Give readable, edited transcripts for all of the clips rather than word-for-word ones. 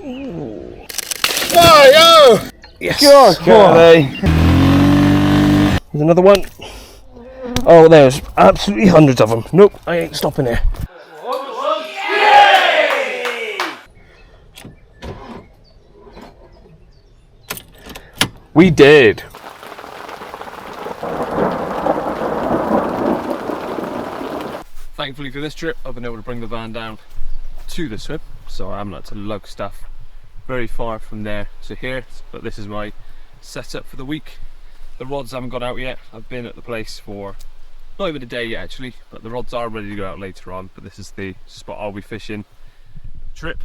Ooh. Oh, yo! Yes! God, There's another one. Oh, there's absolutely hundreds of them. Nope, I ain't stopping here. We did. Thankfully for this trip, I've been able to bring the van down to the swim, so I haven't had to lug stuff very far from there to here. But this is my setup for the week. The rods haven't got out yet. I've been at the place for not even a day yet actually, but the rods are ready to go out later on. But this is the spot I'll be fishing trip.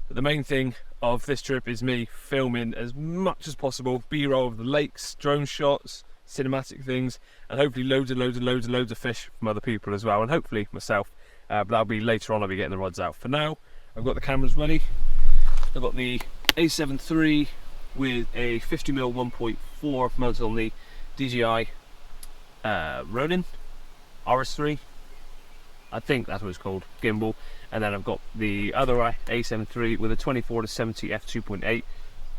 But the main thing of this trip is me filming as much as possible B-roll of the lakes, drone shots, cinematic things, and hopefully loads of fish from other people as well, and hopefully myself. But that'll be later on. I'll be getting the rods out. For now, I've got the cameras ready. I've got the A73 with a 50mm 1.4 mounted on the DJI RS3, I think that's what it's called, gimbal, and then I've got the other A73 with a 24-70 f2.8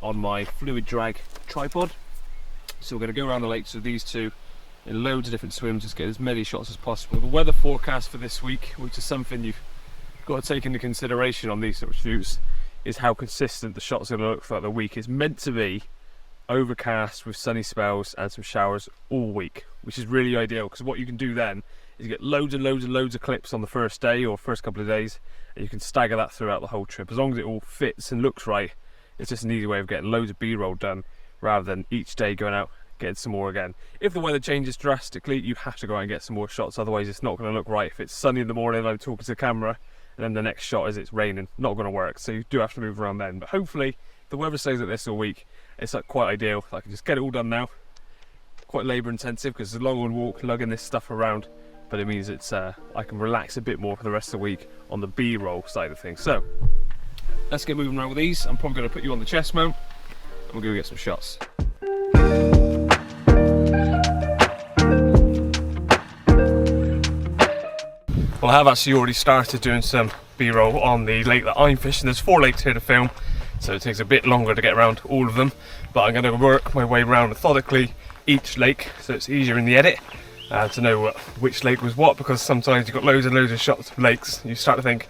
on my fluid drag tripod. So we're going to go around the lakes with these two in loads of different swims, just get as many shots as possible. The weather forecast for this week, which is something you've got to take into consideration on these sort of shoots, is how consistent the shots are going to look throughout the week. It's meant to be overcast with sunny spells and some showers all week, which is really ideal, because what you can do then is get loads of clips on the first day or first couple of days, and you can stagger that throughout the whole trip. As long as it all fits and looks right, it's just an easy way of getting loads of B-roll done, rather than each day going out getting some more again. If the weather changes drastically, you have to go out and get some more shots, otherwise it's not going to look right. If it's sunny in the morning, I'm talking to the camera, and then the next shot is it's raining, not going to work. So you do have to move around then. But hopefully, if the weather stays like this all week, it's like quite ideal. I can just get it all done now. Quite labour intensive because it's a long old walk lugging this stuff around, but it means it's I can relax a bit more for the rest of the week on the B-roll side of things. So let's get moving around with these. I'm probably going to put you on the chest mount and we'll go get some shots. Well, I have actually already started doing some B-roll on the lake that I'm fishing. There's 4 lakes here to film, so it takes a bit longer to get around all of them, but I'm going to work my way around methodically each lake, so it's easier in the edit to know which lake was what, because sometimes you've got loads and loads of shots of lakes and you start to think,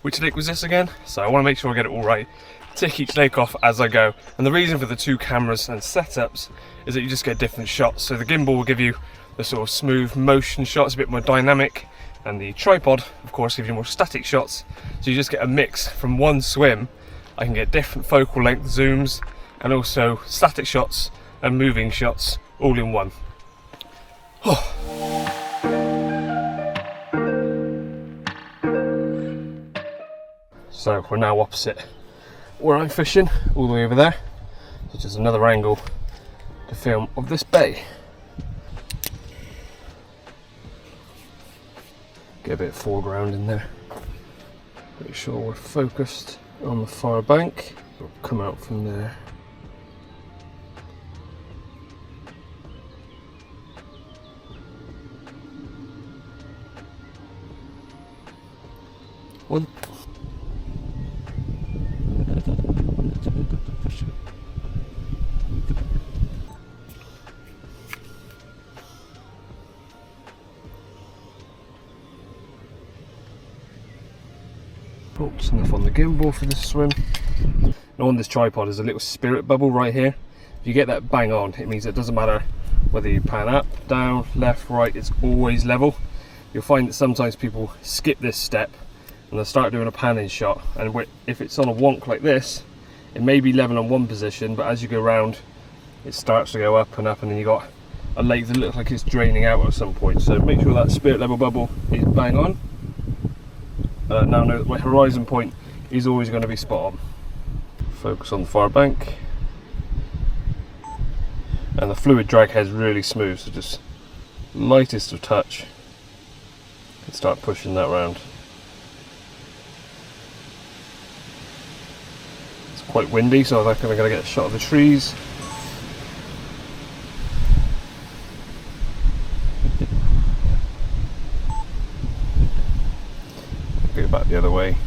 which lake was this again? So I want to make sure I get it all right, tick each lake off as I go. And the reason for the 2 cameras and setups is that you just get different shots. So the gimbal will give you the sort of smooth motion shots, a bit more dynamic, and the tripod of course gives you more static shots, so you just get a mix. From one swim I can get different focal length zooms and also static shots and moving shots all in one. So we're now opposite where I'm fishing, all the way over there, which is another angle to film of this bay. Get a bit of foreground in there. Make sure we're focused on the far bank. We'll come out from there. One. Oops, enough on the gimbal for this swim. And on this tripod there's a little spirit bubble right here. If you get that bang on, it means it doesn't matter whether you pan up, down, left, right, it's always level. You'll find that sometimes people skip this step and they'll start doing a panning shot, and if it's on a wonk like this, it may be level on one position, but as you go around it starts to go up, and then you got a lake that looks like it's draining out at some point. So make sure that spirit level bubble is bang on. Now know that my horizon point is always going to be spot on. Focus on the far bank, and the fluid drag head is really smooth, so just lightest of touch and start pushing that round. It's quite windy, so I think I'm going to get a shot of the trees. Go back the other way.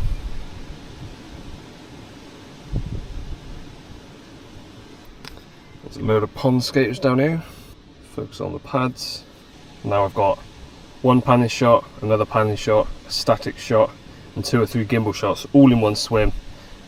There's a load of pond skaters down here. Focus on the pads. Now I've got one panning shot, another panning shot, a static shot, and 2 or 3 gimbal shots all in one swim.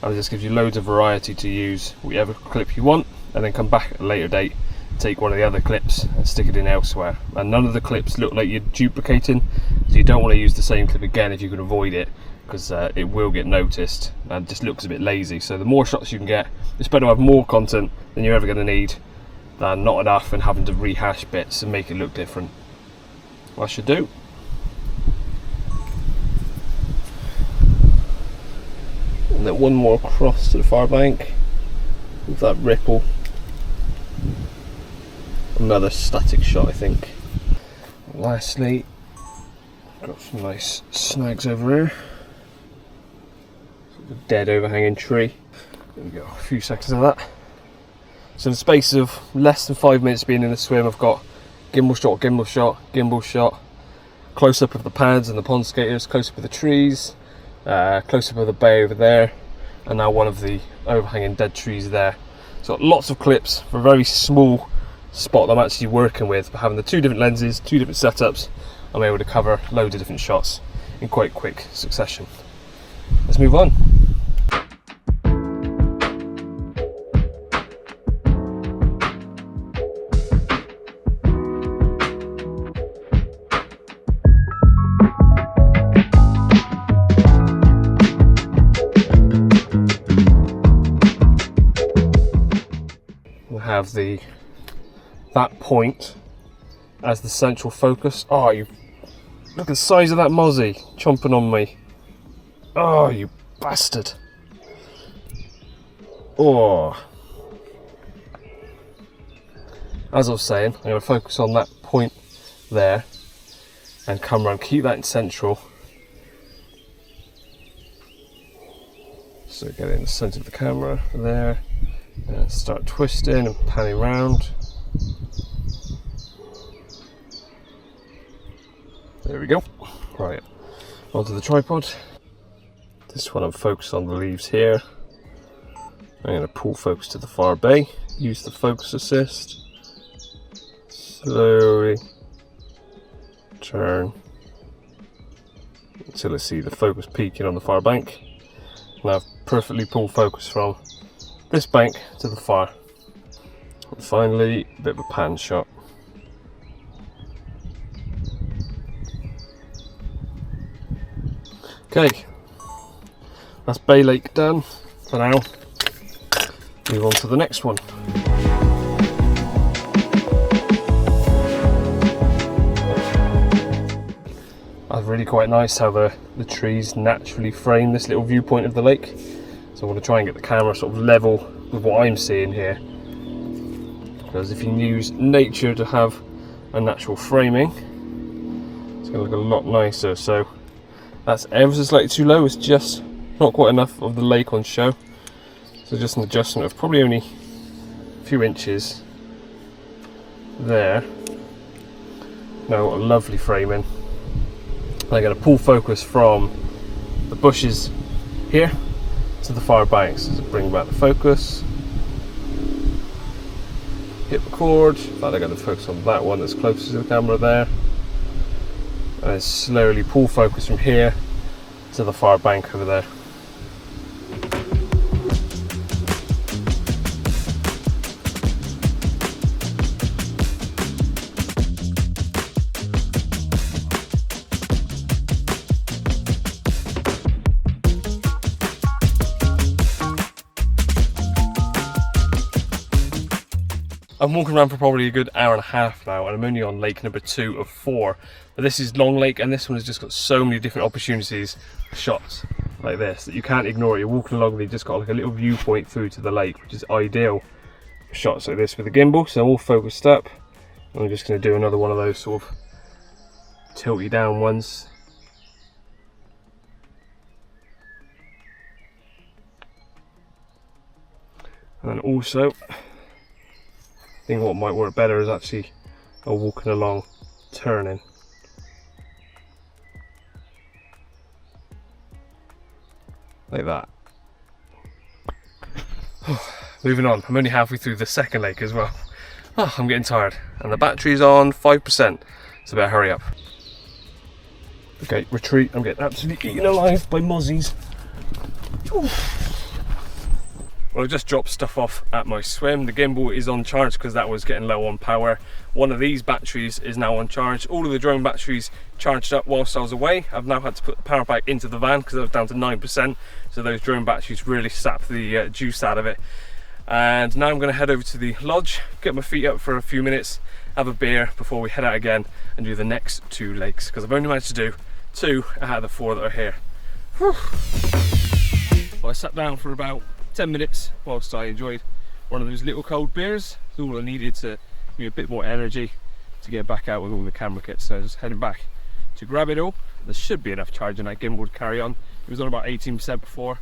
And it just gives you loads of variety to use whatever clip you want, and then come back at a later date, take one of the other clips and stick it in elsewhere. And none of the clips look like you're duplicating, so you don't want to use the same clip again if you can avoid it, because it will get noticed and just looks a bit lazy. So the more shots you can get, it's better to have more content than you're ever going to need than not enough and having to rehash bits and make it look different. I should do. And then one more across to the far bank with that ripple. Another static shot, I think. And lastly, got some nice snags over here. A dead overhanging tree. There we go, a few seconds of that. So in the space of less than 5 minutes being in the swim, I've got gimbal shot, gimbal shot, gimbal shot, close up of the pads and the pond skaters, close up of the trees, close up of the bay over there, and now one of the overhanging dead trees there. So lots of clips for a very small spot that I'm actually working with, but having the 2 different lenses, 2 different setups, I'm able to cover loads of different shots in quite quick succession. Let's move on. We'll have that point as the central focus. Oh, you look at the size of that mozzie chomping on me. Oh, you bastard. Oh. As I was saying, I'm going to focus on that point there and come around, keep that in central. So get it in the centre of the camera there and start twisting and panning around. There we go. Right, onto the tripod. This one I'm focused on the leaves here. I'm going to pull focus to the far bay, use the focus assist, slowly turn until I see the focus peaking on the far bank. Now I've perfectly pulled focus from this bank to the far. And finally, a bit of a pan shot. Okay, that's Bay Lake done for now. Move on to the next one. That's really quite nice how the trees naturally frame this little viewpoint of the lake. So I want to try and get the camera sort of level with what I'm seeing here. Because if you use nature to have a natural framing, it's going to look a lot nicer. So that's ever so slightly too low, it's just not quite enough of the lake on show. So just an adjustment of probably only a few inches there. Now a lovely framing. I'm going to pull focus from the bushes here to the far banks. So bring back the focus, hit record. In fact, I'm going to focus on that one that's closest to the camera there. And then slowly pull focus from here to the far bank over there. I'm walking around for probably a good hour and a half now, and I'm only on lake number 2 of 4. But this is Long Lake, and this one has just got so many different opportunities for shots like this that you can't ignore it. You're walking along and you've just got like a little viewpoint through to the lake, which is ideal for shots like this with the gimbal. So I'm all focused up, and I'm just going to do another one of those sort of tilty down ones. And then also, I think what might work better is actually walking along, turning. Like that. Moving on, I'm only halfway through the second lake as well. Oh, I'm getting tired, and the battery's on 5%, so better hurry up. Okay, retreat. I'm getting absolutely eaten alive by mozzies. Ooh. Well, I just dropped stuff off at my swim. The gimbal is on charge because that was getting low on power. One of these batteries is now on charge. All of the drone batteries charged up whilst I was away. I've now had to put the power back into the van because I was down to 9%. So those drone batteries really sapped the juice out of it. And now I'm going to head over to the lodge, get my feet up for a few minutes, have a beer before we head out again and do the next 2 lakes, because I've only managed to do 2 out of the 4 that are here. Whew. Well, I sat down for about 10 minutes whilst I enjoyed one of those little cold beers. It's all I needed to give me a bit more energy to get back out with all the camera kits. So just heading back to grab it all. There should be enough charge in that gimbal to carry on. It was on about 18% before.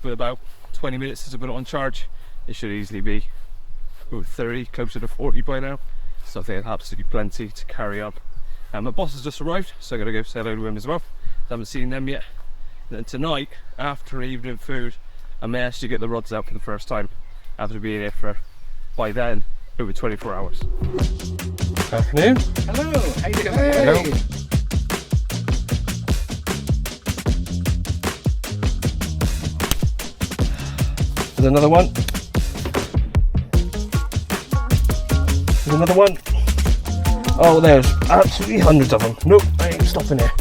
For about 20 minutes since I put it on charge, it should easily be 30, closer to 40 by now. So I think it's absolutely plenty to carry on. And my boss has just arrived, so I'm going to go say hello to him as well. I haven't seen them yet. Then tonight, after evening food, I may actually get the rods out for the first time after being here for, by then, over 24 hours. Afternoon. Hello, how you doing? Hello. There's another one. There's another one. Oh, there's absolutely hundreds of them. Nope, I ain't stopping here.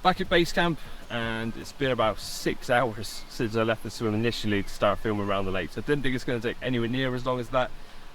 Back at base camp, and it's been about 6 hours since I left the swim initially to start filming around the lakes. I didn't think it's going to take anywhere near as long as that,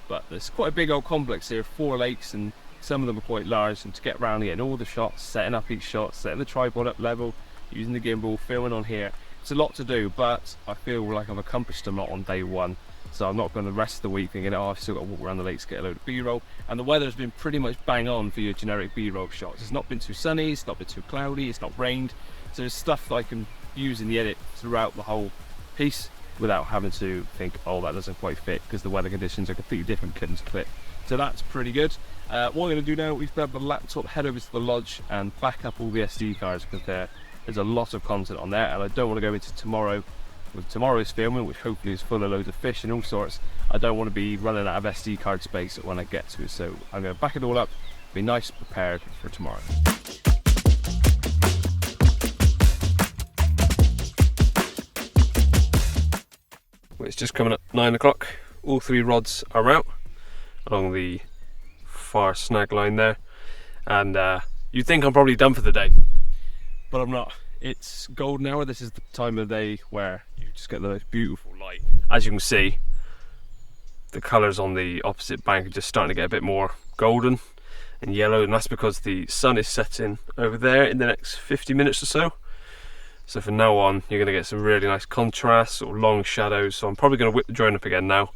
but there's quite a big old complex here, 4 lakes, and some of them are quite large, and to get around here and all the shots, setting up each shot, setting the tripod up level, using the gimbal, filming on here, it's a lot to do, but I feel like I've accomplished a lot on day 1. So I'm not going to rest the week thinking, oh, I've still got to walk around the lakes, get a load of B-roll. And the weather's been pretty much bang on for your generic B-roll shots. It's not been too sunny, it's not been too cloudy, it's not rained. So there's stuff that I can use in the edit throughout the whole piece without having to think, oh, that doesn't quite fit, because the weather conditions are completely different clip to clip. So that's pretty good. What I'm going to do now, we've grabbed the laptop, head over to the lodge and back up all the SD cards, because there's a lot of content on there, and I don't want to go into tomorrow with tomorrow's filming, which hopefully is full of loads of fish and all sorts. I don't want to be running out of SD card space when I get to it, so I'm going to back it all up, be nice prepared for tomorrow. Well, it's just coming up 9 o'clock. All 3 rods are out along the far snag line there, and you'd think I'm probably done for the day, but I'm not. It's golden hour. This is the time of day where you just get the most beautiful light. As you can see, the colours on the opposite bank are just starting to get a bit more golden and yellow, and that's because the sun is setting over there in the next 50 minutes or so. So from now on, you're going to get some really nice contrasts or long shadows. So I'm probably going to whip the drone up again now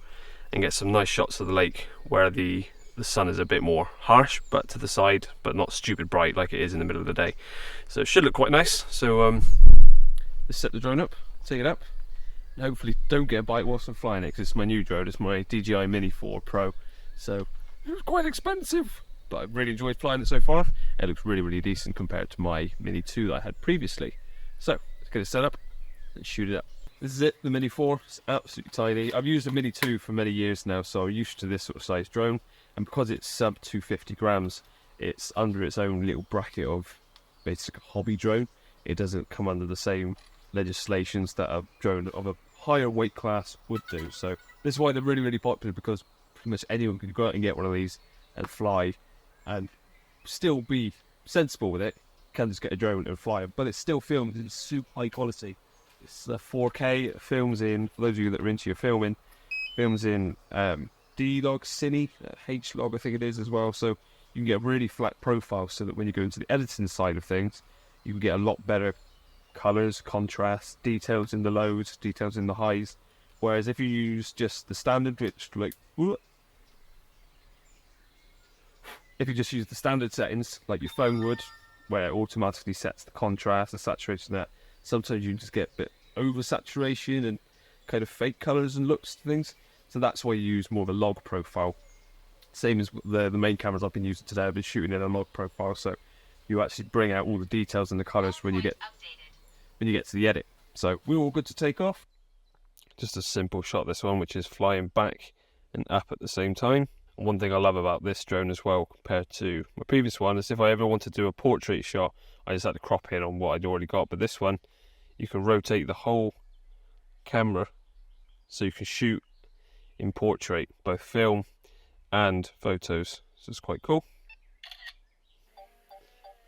and get some nice shots of the lake where the sun is a bit more harsh, but to the side, but not stupid bright like it is in the middle of the day. So it should look quite nice. So let's set the drone up, take it up, and hopefully don't get a bite whilst I'm flying it, because it's my new drone. It's my DJI Mini 4 Pro, so it was quite expensive, but I've really enjoyed flying it so far. It looks really, really decent compared to my Mini 2 that I had previously. So let's get it set up and shoot it up. This is it, the Mini 4. It's absolutely tiny. I've used a Mini 2 for many years now, so I'm used to this sort of size drone. And because it's sub 250 grams, it's under its own little bracket of basically a hobby drone. It doesn't come under the same legislations that a drone of a higher weight class would do. So this is why they're really, really popular, because pretty much anyone can go out and get one of these and fly and still be sensible with it. Can just get a drone and fly it, but it's still filmed in super high quality. It's 4K. It films in, for those of you that are into your filming, films in D-Log, Cine, H-Log I think it is as well, so you can get a really flat profile so that when you go into the editing side of things, you can get a lot better colours, contrast, details in the lows, details in the highs, whereas if you use just the standard, which like, if you just use the standard settings like your phone would, where it automatically sets the contrast, the saturation, that sometimes you just get a bit over saturation and kind of fake colours and looks to things. So that's why you use more of a log profile same as the main cameras I've been using today. I've been shooting in a log profile, so you actually bring out all the details and the colours when you get to the edit. So we're all good to take off. Just a simple shot, this one, which is flying back and up at the same time. And one thing I love about this drone as well, compared to my previous one, is if I ever want to do a portrait shot, I just had to crop in on what I'd already got. But this one, you can rotate the whole camera so you can shoot in portrait, both film and photos. So it's quite cool.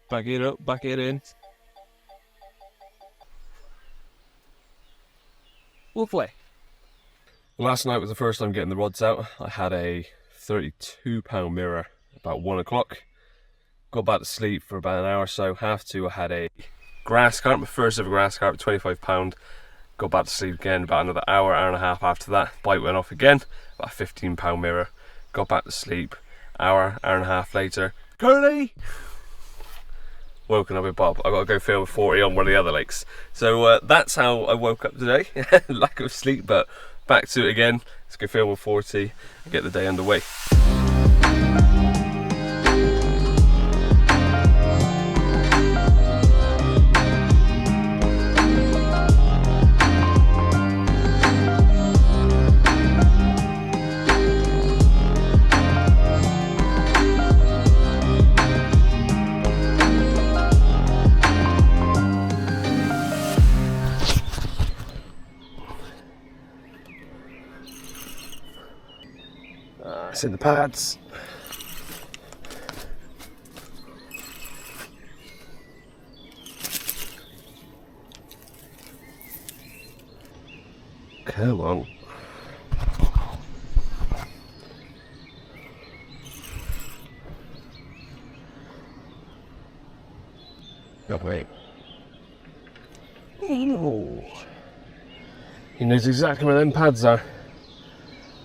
Back it up, back it in. Lovely. Last night was the first time getting the rods out. I had a £32 mirror about 1 o'clock. Got back to sleep for about an hour or so. Half two, I had a grass carp, my first ever grass carp, £25. Got back to sleep again about another hour, hour and a half after that. Bite went off again, about a £15 mirror. Got back to sleep, hour and a half later. Curly! Woken up with Bob. I got to go film 40 on one of the other lakes. So that's how I woke up today. Lack of sleep, but back to it again. Let's go film 40 and get the day underway. It's in the pads. Come on. Go away. Oh. He knows exactly where them pads are.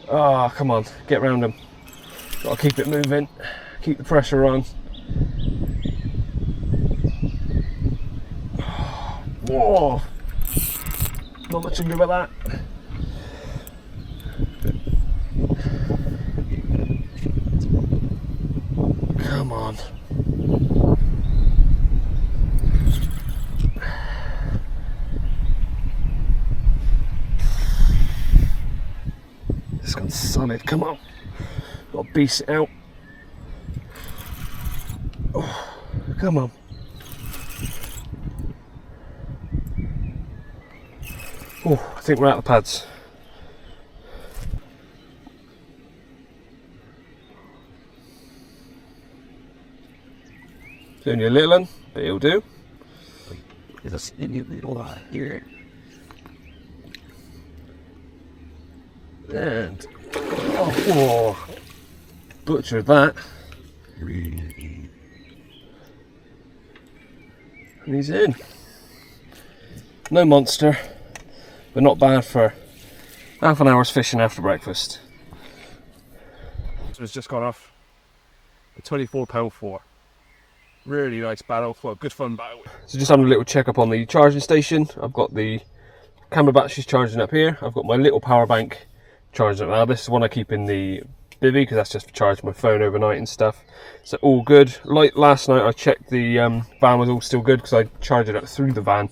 Ah, oh, come on, get round them. Gotta keep it moving, keep the pressure on. Whoa! Not much to do about that. Come on. This one's solid, come on. Gotta beast it out. Oh, come on. Oh, I think we're out of the pads. It's only a little one, but it'll do. There's a skinny little here. And oh, butchered that. And he's in. No monster, but not bad for half an hour's fishing after breakfast. So it's just gone off a £24 for. Really nice battle, well, good fun battle. So just having a little check up on the charging station. I've got the camera batteries charging up here. I've got my little power bank charging up now. This is one I keep in the bivvy because that's just for charging my phone overnight and stuff. So all good. Like last night I checked the van was all still good because I charged it up through the van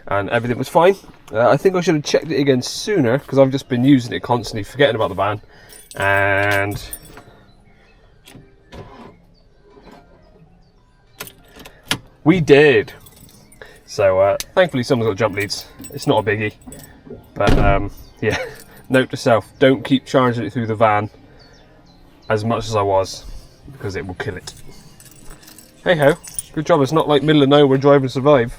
and everything was fine. I think I should have checked it again sooner because I've just been using it constantly, forgetting about the van. And we did. So thankfully someone's got jump leads. It's not a biggie. But yeah, note to self, don't keep charging it through the van as much as I was, because it will kill it. Hey ho, good job, it's not like middle of nowhere drive and survive.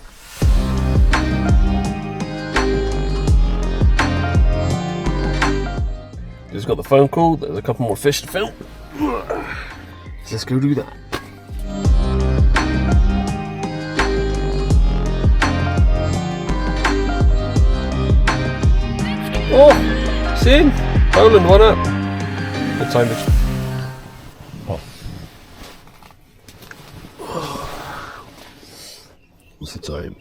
Just got the phone call, there's a couple more fish to film. Let's go do that. Oh, it's in. Poland, one up. Good time. What's the time?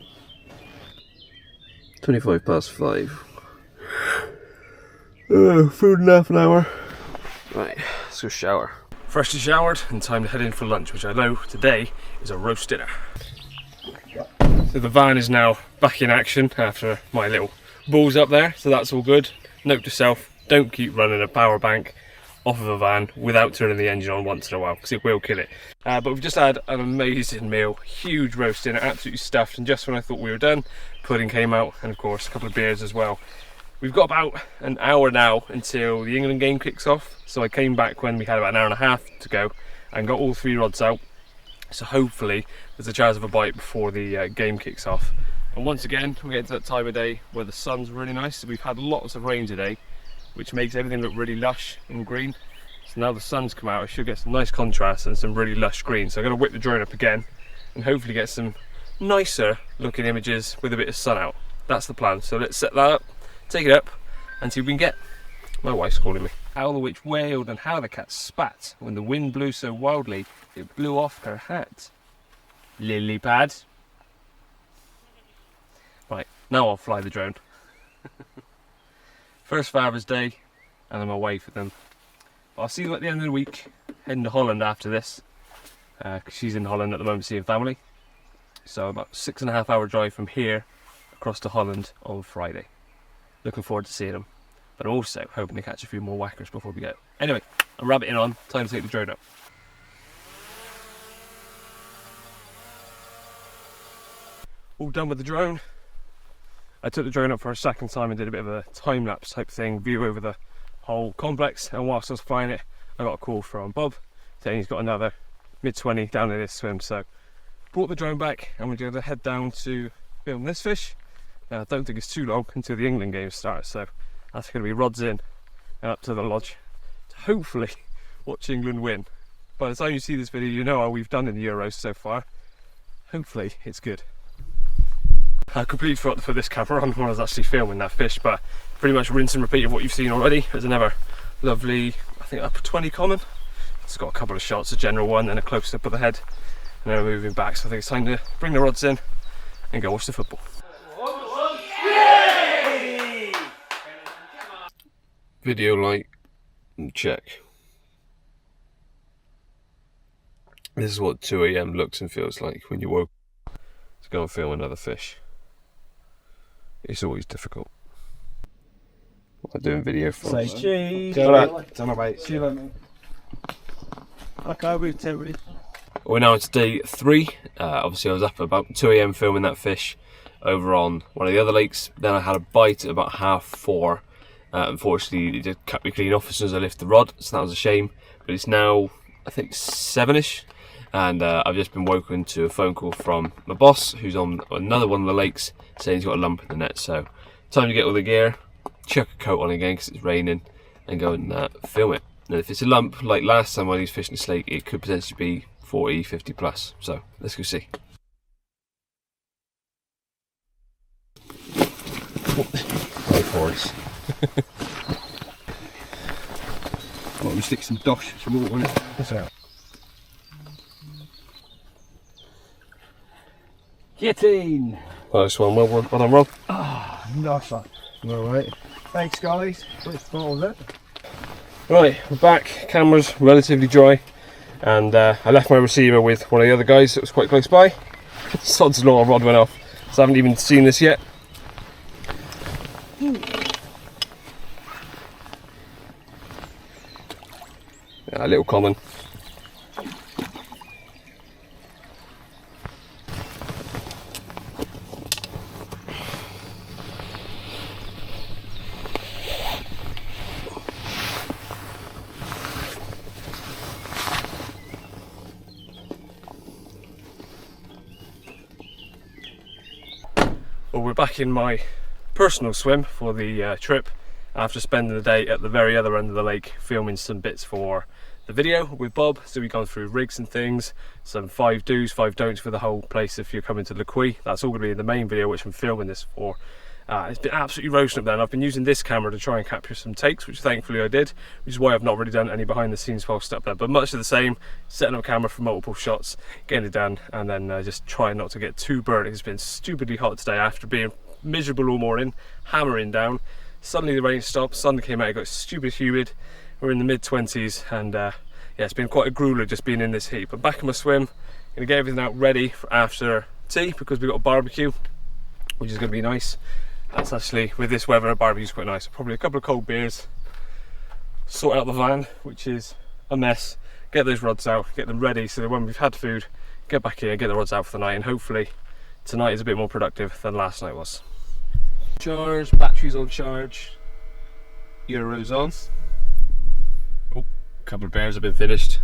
25 past 5. Food in half an hour. Right, let's go shower. freshly showered and time to head in for lunch, which I know today is a roast dinner. So the van is now back in action after my little balls up there, so that's all good. Note to self, don't keep running a power bank off of a van without turning the engine on once in a while, because it will kill it. But we've just had an amazing meal, huge roast dinner, absolutely stuffed, and just when I thought we were done, pudding came out, and of course a couple of beers as well. We've got about an hour now until the England game kicks off, so I came back when we had about an hour and a half to go and got all 3 rods out, so hopefully there's a chance of a bite before the game kicks off. And once again, we're getting to that time of day where the sun's really nice. We've had lots of rain today, which makes everything look really lush and green. So now the sun's come out, I should get some nice contrast and some really lush green. So I'm going to whip the drone up again and hopefully get some nicer looking images with a bit of sun out. That's the plan. So let's set that up, take it up and see what we can get. My wife's calling me. How the witch wailed and how the cat spat when the wind blew so wildly it blew off her hat. Lily pad. Right, now I'll fly the drone. First Father's Day, and I'm away for them. But I'll see you at the end of the week, heading to Holland after this, because she's in Holland at the moment seeing family. So about 6.5 hour drive from here across to Holland on Friday. Looking forward to seeing them, but I'm also hoping to catch a few more whackers before we go. Anyway, I'm rabbiting on, time to take the drone up. All done with the drone. I took the drone up for a second time and did a bit of a time-lapse type thing, view over the whole complex, and whilst I was flying it, I got a call from Bob saying he's got another mid-20 down in this swim, so brought the drone back and we're going to head down to film this fish. Now I don't think it's too long until the England game starts, so that's going to be rods in and up to the lodge to hopefully watch England win. By the time you see this video, you know how we've done in the Euros so far. Hopefully it's good. I completely forgot to put this camera on when I was actually filming that fish, but pretty much rinse and repeat of what you've seen already. There's another lovely, I think upper 20 common. It's got a couple of shots, a general one and a close up of the head, and then we're moving back, so I think it's time to bring the rods in and go watch the football. Yay! Video light and check. This is what 2 AM looks and feels like when you woke to go and film another fish. It's always difficult. What am I doing video for? Say cheese. Don't mate. See you later, mate. Okay, we'll tell you. We're now to day 3. Obviously I was up about 2 AM filming that fish over on one of the other lakes. Then I had a bite at about 4:30. Unfortunately it did cut me clean off as soon as I lifted the rod, so that was a shame. But it's now, I think, 7ish. And I've just been woken to a phone call from my boss, who's on another one of the lakes, saying he's got a lump in the net. So time to get all the gear, chuck a coat on again because it's raining, and go and film it. And if it's a lump like last time when he was fishing this lake, it could potentially be 40, 50 plus. So let's go see. Wait for us. I'm going to stick some dosh, some water in it. That's out. Get in. Nice one, well done, Rob. Ah, nice one. Alright. Thanks, guys. What was it? Right, we're back. Camera's relatively dry, and I left my receiver with one of the other guys that was quite close by. Sod's law, rod went off, so I haven't even seen this yet. A little common. Well, we're back in my personal swim for the trip after spending the day at the very other end of the lake filming some bits for the video with Bob. So we've gone through rigs and things, some 5 do's, 5 don'ts for the whole place if you're coming to Le Quay. That's all going to be in the main video which I'm filming this for. It's been absolutely roasting up there, and I've been using this camera to try and capture some takes, which thankfully I did, which is why I've not really done any behind the scenes whilst up there, but much of the same, setting up camera for multiple shots, getting it done, and then just trying not to get too burnt. It's been stupidly hot today after being miserable all morning, hammering down. Suddenly the rain stopped, sun came out, it got stupid humid. We're in the mid-20s, and yeah, yeah, it's been quite a grueler just being in this heat. But back in my swim, gonna get everything out ready for after tea because we've got a barbecue, which is gonna be nice. That's actually, with this weather, a barbecue's quite nice. Probably a couple of cold beers, sort out the van, which is a mess, get those rods out, get them ready so that when we've had food, get back here, get the rods out for the night, and hopefully tonight is a bit more productive than last night was. Charge, batteries on charge, Euros on. Oh, a couple of bears have been finished.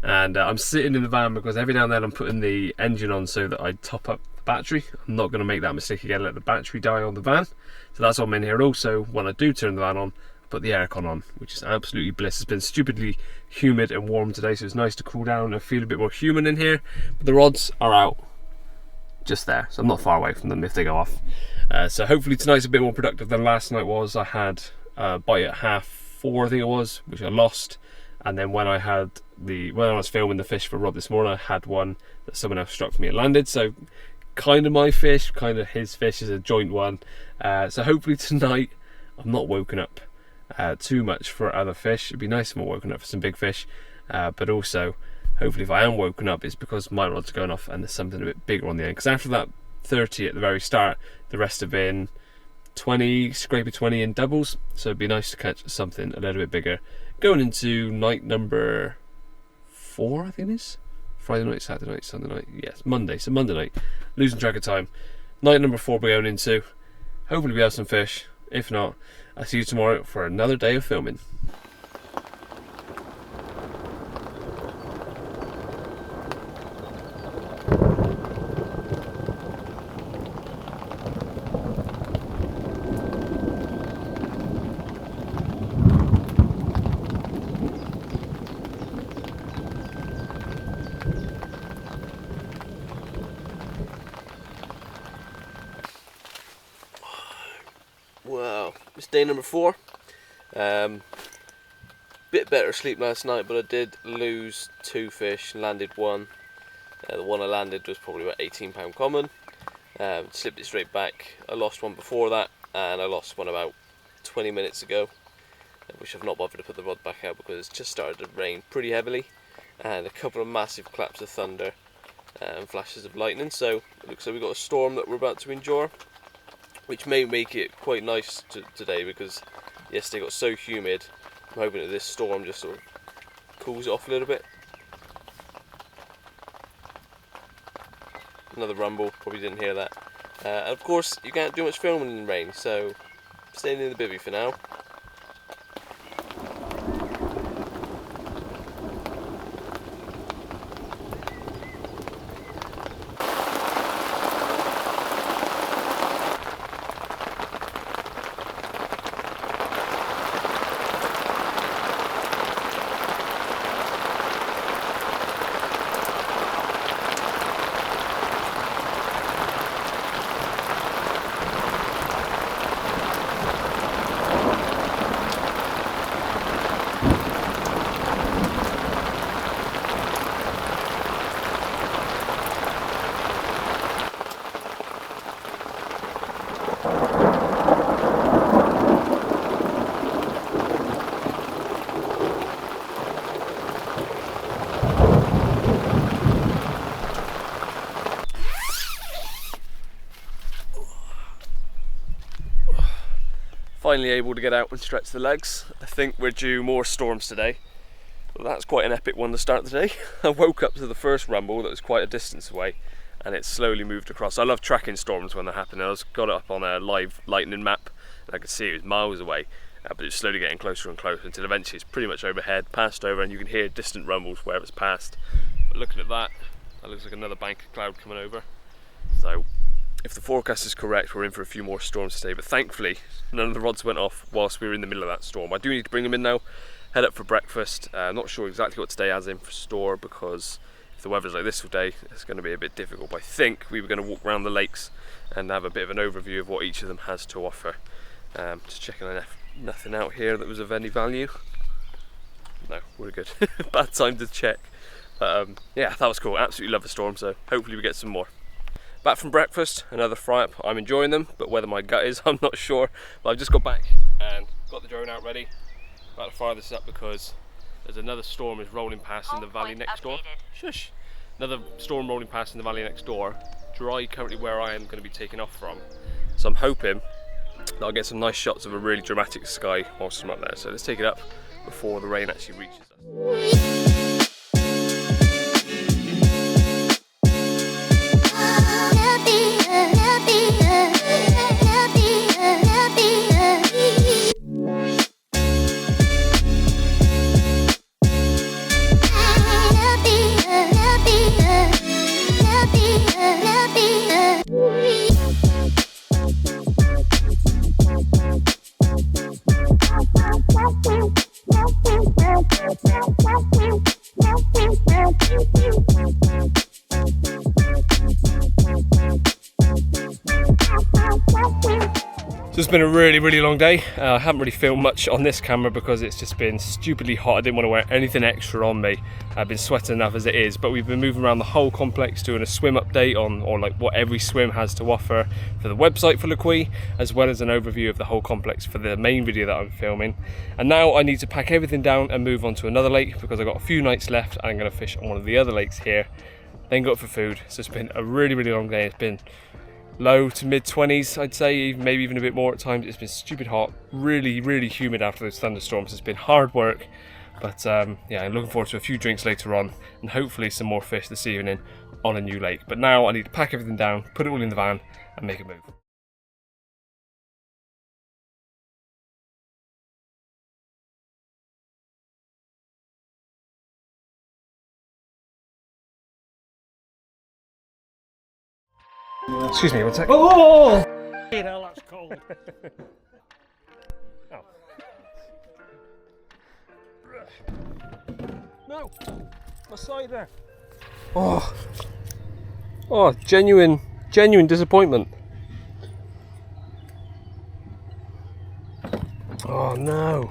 And I'm sitting in the van because every now and then I'm putting the engine on so that I top up the battery. I'm not going to make that mistake again, let the battery die on the van. So that's why I'm in here. And also, when I do turn the van on, I put the aircon on, which is absolutely bliss. It's been stupidly humid and warm today, so it's nice to cool down and feel a bit more human in here. But the rods are out just there, so I'm not far away from them if they go off. So hopefully tonight's a bit more productive than last night was. I had a bite at 4:30 I think it was, which I lost. And then when I was filming the fish for Rob this morning, I had one that someone else struck for me and landed. So kind of my fish, kind of his fish, is a joint one. So hopefully tonight I'm not woken up too much for other fish. It'd be nice if I'm woken up for some big fish. But also, hopefully if I am woken up, it's because my rod's going off and there's something a bit bigger on the end. Because after that 30 at the very start, the rest have been 20, scraper 20 in doubles. So it'd be nice to catch something a little bit bigger. Going into night number 4, I think it is. Friday night, Saturday night, Sunday night. Yes, Monday. So Monday night. Losing track of time. Night number 4 we're going into. Hopefully we have some fish. If not, I'll see you tomorrow for another day of filming. Wow, it's day number 4. Bit better sleep last night, but I did lose 2 fish, landed 1. The one I landed was probably about £18 common. Slipped it straight back. I lost one before that, and I lost one about 20 minutes ago, which I've not bothered to put the rod back out because it's just started to rain pretty heavily, and a couple of massive claps of thunder and flashes of lightning. So it looks like we've got a storm that we're about to endure, which may make it quite nice today because yesterday got so humid. I'm hoping that this storm just sort of cools it off a little bit. Another rumble, probably didn't hear that. And of course, you can't do much filming in the rain, so staying in the bivvy for now. Finally able to get out and stretch the legs. I think we're due more storms today. Well, that's quite an epic one to start the day. I woke up to the first rumble that was quite a distance away, and it slowly moved across. I love tracking storms when they happen. I got it up on a live lightning map, and I could see it was miles away, but it's slowly getting closer and closer until eventually it's pretty much overhead, passed over, and you can hear distant rumbles where it's passed. But looking at that, that looks like another bank of cloud coming over. So if the forecast is correct, we're in for a few more storms today, but thankfully none of the rods went off whilst we were in the middle of that storm. I do need to bring them in now, head up for breakfast. I'm not sure exactly what today has in for store because if the weather's like this all day, it's going to be a bit difficult. But I think we were going to walk around the lakes and have a bit of an overview of what each of them has to offer. Just checking I left nothing out here that was of any value. No, we're good. Bad time to check. But yeah, that was cool. Absolutely love the storm, so hopefully we get some more. Back from breakfast, another fry up. I'm enjoying them, but whether my gut is, I'm not sure. But I've just got back and got the drone out ready. About to fire this up because There's another storm is rolling past in the valley next door. Shush! Another storm rolling past in the valley next door. Dry currently where I am going to be taking off from. So I'm hoping that I'll get some nice shots of a really dramatic sky whilst I'm up there. So let's take it up before the rain actually reaches us. So it's been a really long day. I haven't really filmed much on this camera because it's just been stupidly hot. I didn't want to wear anything extra on me. I've been sweating enough as it is, but we've been moving around the whole complex doing a swim update on or like what every swim has to offer for the website for Lequy, as well as an overview of the whole complex for the main video that I'm filming. And now I need to pack everything down and move on to another lake because I've got a few nights left and I'm going to fish on one of the other lakes here, then go up for food. So it's been a really long day. It's been low to mid 20s, I'd say, maybe even a bit more at times. It's been stupid hot, really humid after those thunderstorms. It's been hard work, but yeah, I'm looking forward to a few drinks later on and hopefully some more fish this evening on a new lake. But now I need to pack everything down, put it all in the van and make a move. Excuse me, one sec. Oh! You know, that's cold. Oh. No! My cider! Oh, genuine disappointment. Oh no.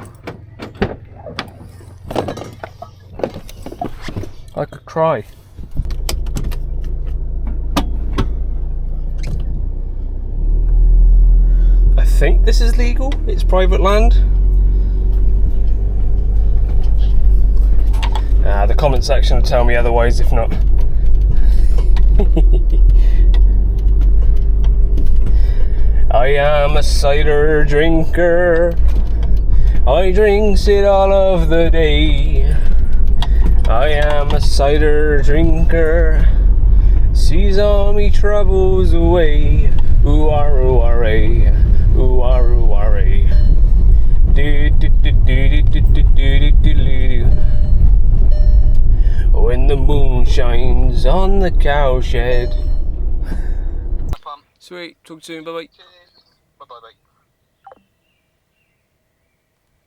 I could cry. I think this is legal. It's private land. The comment section will tell me otherwise if not. I am a cider drinker. I drinks it all of the day. I am a cider drinker. Sees all me troubles away. Ooh ah ooh ah ray. Ooh ah ooh ah ray. Do do do do do do do do do. When the moon shines on the cowshed. Sweet, talk soon, bye bye.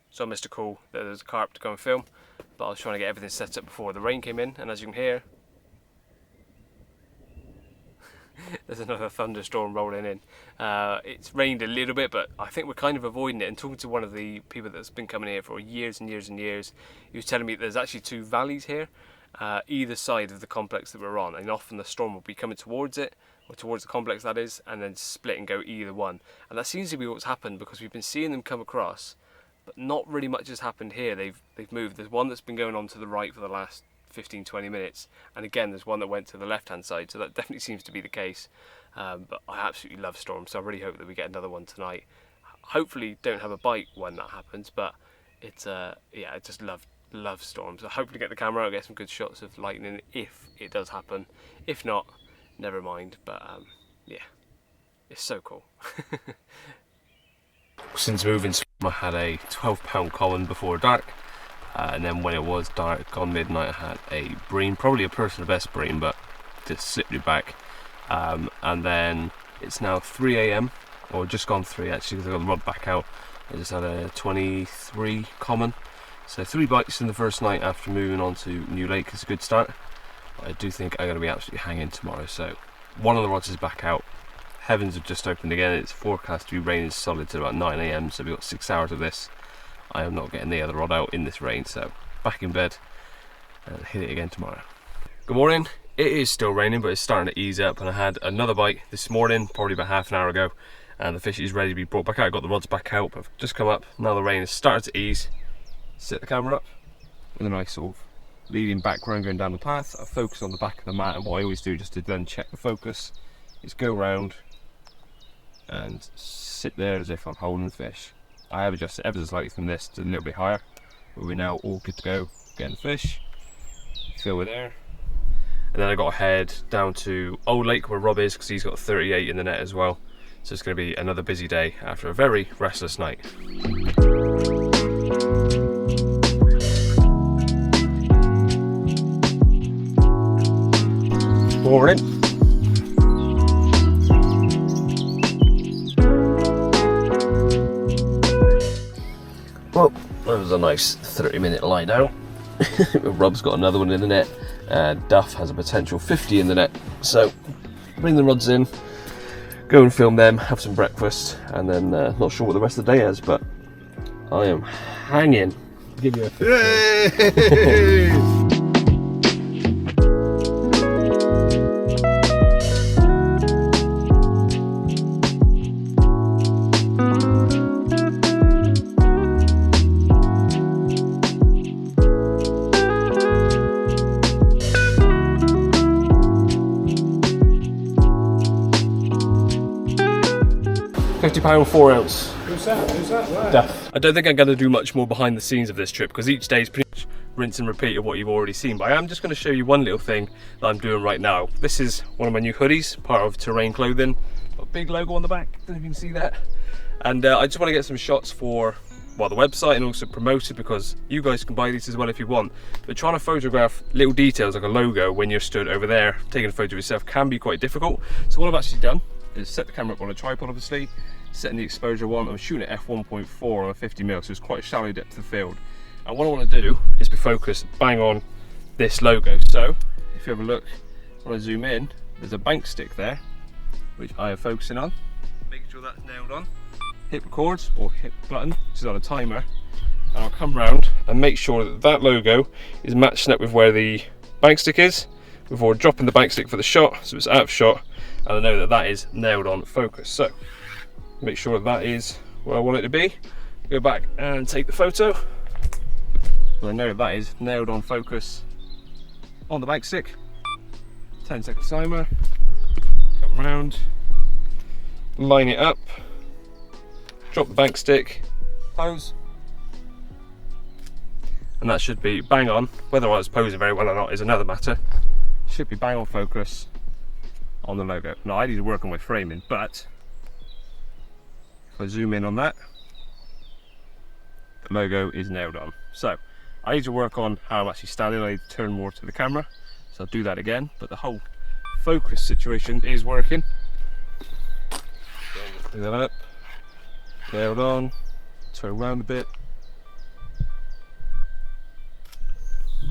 So I missed a call that there's a carp to go and film, but I was trying to get everything set up before the rain came in, and as you can hear, there's another thunderstorm rolling in. It's rained a little bit, but I think we're kind of avoiding it. And talking to one of the people that's been coming here for years and years and years, he was telling me there's actually two valleys here, either side of the complex that we're on, and often the storm will be coming towards it, or towards the complex that is, and then split and go either one. And that seems to be what's happened, because we've been seeing them come across, but not really much has happened here. They've moved. There's one that's been going on to the right for the last 15-20 minutes, and again there's one that went to the left hand side, so that definitely seems to be the case. But I absolutely love storms, so I really hope that we get another one tonight. Hopefully don't have a bite when that happens, but it's yeah, I just love storms. I hope to get the camera out, get some good shots of lightning if it does happen. If not, never mind. But yeah, it's so cool. Since moving, I had a 12-pound common before dark. And then when it was dark on midnight, I had a bream, probably a personal best bream, but just slipped back. And then it's now 3 AM, or just gone 3 actually, because I got the rod back out. I just had a 23 common. So 3 bites in the first night after moving on to New Lake is a good start. I do think I'm going to be absolutely hanging tomorrow. So one of the rods is back out. Heavens have just opened again. It's forecast to be raining solid till about 9 AM, so we've got 6 hours of this. I am not getting the other rod out in this rain, so back in bed and hit it again tomorrow. Good morning. It is still raining, but it's starting to ease up, and I had another bite this morning, probably about half an hour ago, and the fish is ready to be brought back out. I got the rods back out, but I've just come up. Now the rain is starting to ease. Set the camera up. with a nice sort of leading background going down the path. I focus on the back of the mat, and what I always do just to then check the focus is go around and sit there as if I'm holding the fish. I have adjusted ever so slightly from this to a little bit higher, but we're now all good to go getting the fish. Fill with air. And then I got to head down to Old Lake where Rob is, because he's got 38 in the net as well. So it's going to be another busy day after a very restless night. Morning. Well, that was a nice 30-minute lie down. Rob's got another one in the net. Duff has a potential 50 in the net. So bring the rods in, go and film them, have some breakfast, and then not sure what the rest of the day is, but I am hanging. I'll give you a 50. 50-pound 4-ounce. Who's that? Who's that? Where? Duff. I don't think I'm going to do much more behind the scenes of this trip, because each day is pretty much rinse and repeat of what you've already seen. But I am just going to show you one little thing that I'm doing right now. This is one of my new hoodies, part of Terrain Clothing. Got a big logo on the back, don't know if you can see that. And I just want to get some shots for, well, the website, and also promote it, because you guys can buy these as well if you want. But trying to photograph little details like a logo when you're stood over there taking a photo of yourself can be quite difficult. So what I've actually done is set the camera up on a tripod, obviously, setting the exposure one. I'm shooting at f1.4 on a 50mm, so it's quite a shallow depth of field. And what I want to do is be focused bang on this logo. So if you have a look, when I zoom in, there's a bank stick there, which I am focusing on, making sure that's nailed on. Hit record, or hit button, which is on a timer, and I'll come round and make sure that that logo is matching up with where the bank stick is before dropping the bank stick for the shot, so it's out of shot, and I know that that is nailed on focus. So make sure that is where I want it to be. Go back and take the photo. So I know that is nailed on focus on the bank stick. 10-second timer. Come round, line it up, drop the bank stick, pose, and that should be bang on. Whether I was posing very well or not is another matter. Should be bang on focus on the logo. Now I need to work on my framing, but if I zoom in on that, the logo is nailed on. So I need to work on how I'm actually standing. I need to turn more to the camera, so I'll do that again, but the whole focus situation is working. Bring that up, nailed on, turn around a bit.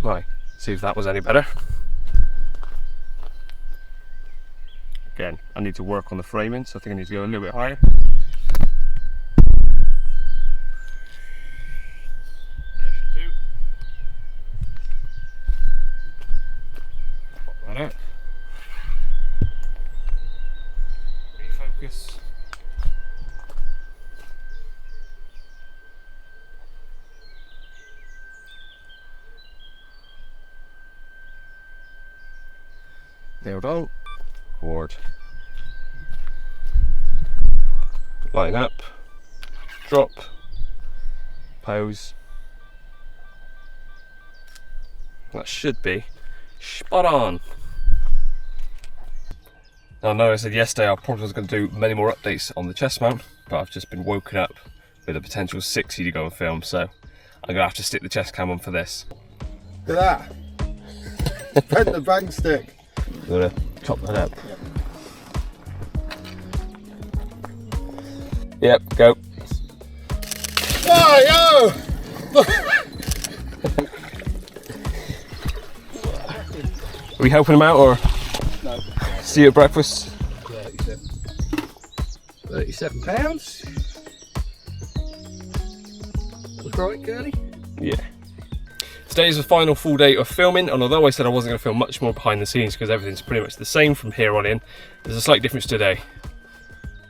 Right, see if that was any better. Again, I need to work on the framing, so I think I need to go a little bit higher. There should do. Pop that out. Refocus. Nailed on. Forward. Line up. Drop. Pose. That should be spot on. Now I know I said yesterday I probably was going to do many more updates on the chest mount, but I've just been woken up with a potential 60 to go and film, so I'm going to have to stick the chest cam on for this. Look at that. Bent the bank stick. I'm going to chop that up. Yep, go. Oh, yo! Are we helping him out, or? No. See you at breakfast? 37 pounds. That's right, Curly? Yeah. Today is the final full day of filming, and although I said I wasn't going to film much more behind the scenes because everything's pretty much the same from here on in, there's a slight difference today.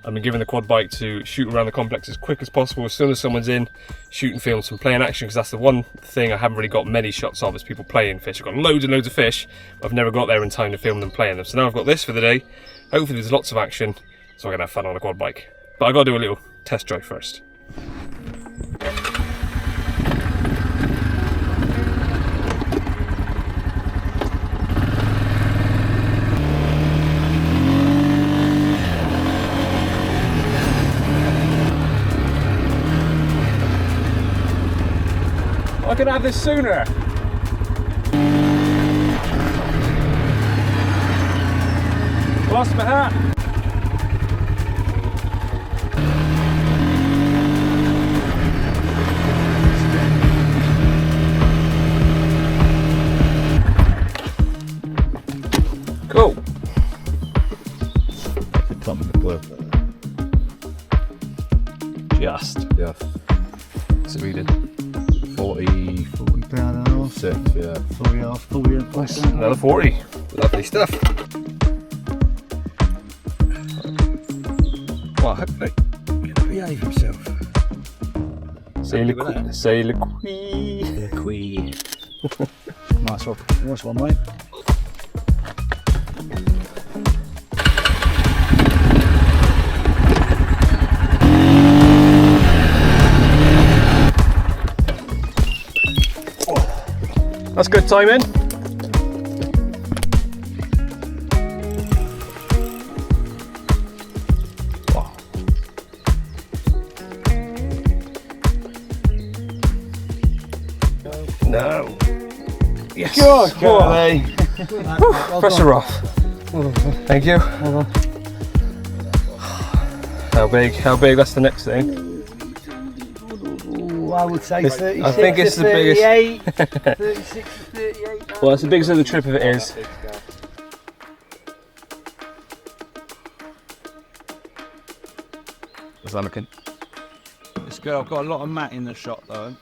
I've been given the quad bike to shoot around the complex as quick as possible. As soon as someone's in, shoot and film some playing action, because that's the one thing I haven't really got many shots of, is people playing fish. I've got loads and loads of fish, but I've never got there in time to film them playing them. So now I've got this for the day. Hopefully there's lots of action, so I'm gonna have fun on a quad bike. But I've got to do a little test drive first. I could have this sooner. Lost my hat. Cool. Just. Yeah. What's it reading? 40 £40 an hour. 6, yeah. 40 hours, 40 and Nice. Another 40. Lovely stuff. Well, hopefully. Behave himself. Say le quee. Nice one, mate. That's good timing. Wow. No. Yes. Good boy. Pressure off. Thank you. How big? How big? That's the next thing. I would say 36 I think it's to the biggest. 38. 36 to 38. Well, it's the biggest of the trip if it is. How's that looking? It's good. I've got a lot of mat in the shot though.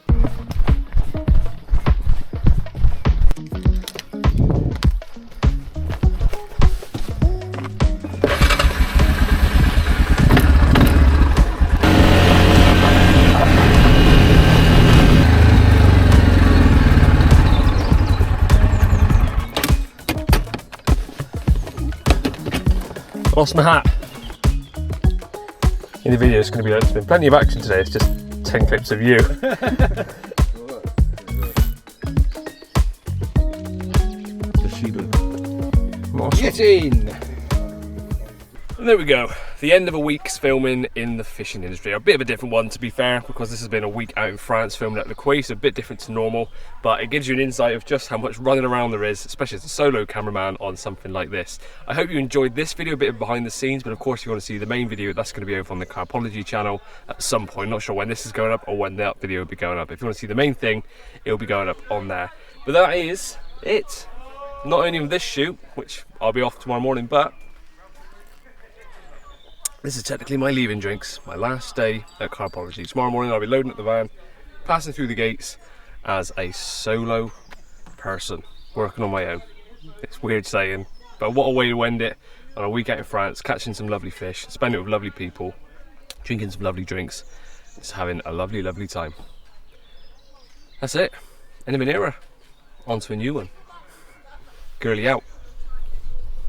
Lost my hat. In the video, it's going to be like, there's been plenty of action today. It's just 10 clips of you. Get in! And there we go. The end of a week's filming in the fishing industry. A bit of a different one, to be fair, because this has been a week out in France filming at Le Quay, so a bit different to normal, but it gives you an insight of just how much running around there is, especially as a solo cameraman on something like this. I hope you enjoyed this video, a bit of behind the scenes, but of course if you want to see the main video, that's going to be over on the Carpology channel at some point. Not sure when this is going up or when that video will be going up. If you want to see the main thing, it will be going up on there. But that is it. Not only with this shoot, which I'll be off tomorrow morning, but this is technically my leaving drinks, my last day at Carpology. Tomorrow morning I'll be loading up the van, passing through the gates as a solo person, working on my own. It's weird saying, but what a way to end it on a week out in France, catching some lovely fish, spending it with lovely people, drinking some lovely drinks, just having a lovely, lovely time. That's it. End of an era. On to a new one. Girly out.